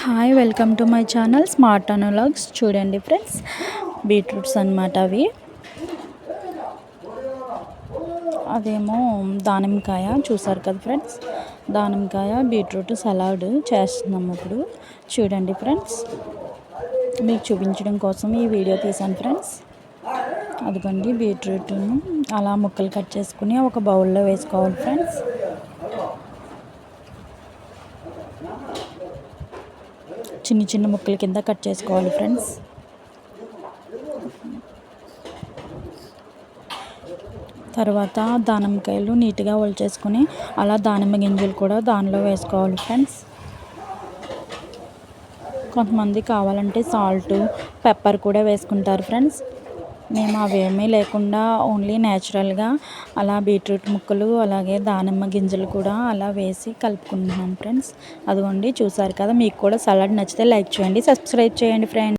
Hi welcome to my channel smart analogues. చూడండి friends, beetroots అన్నమాట. అదేమో దానిమ్మకాయ చూసారు కదా ఫ్రెండ్స్. దానిమ్మకాయ బీట్రూట్ సలాడ్ చేస్తున్నాము ఇప్పుడు. చూడండి ఫ్రెండ్స్, మీకు చూపించడం కోసం ఈ వీడియో తీసాను ఫ్రెండ్స్. అదిగోండి బీట్రూట్ను అలా ముక్కలు కట్ చేసుకుని ఒక బౌల్లో వేసుకోవాలి ఫ్రెండ్స్. చిన్న చిన్న ముక్కల కింద కట్ చేసుకోవాలి ఫ్రెండ్స్. తర్వాత దానిమ్మకాయలు నీట్గా ఒలిచేసుకొని అలా దానిమ్మ గింజలు కూడా దానిలో వేసుకోవాలి ఫ్రెండ్స్. కొంతమంది కావాలంటే సాల్ట్, పెప్పర్ కూడా వేసుకుంటారు ఫ్రెండ్స్. మేము అవేమీ లేకుండా ఓన్లీ న్యాచురల్గా అలా బీట్రూట్ ముక్కలు అలాగే దానిమ్మ గింజలు కూడా అలా వేసి కలుపుకుంటున్నాం ఫ్రెండ్స్. అదిగోండి చూసారు కదా. మీకు కూడా సలాడ్ నచ్చితే లైక్ చేయండి, సబ్స్క్రైబ్ చేయండి ఫ్రెండ్స్.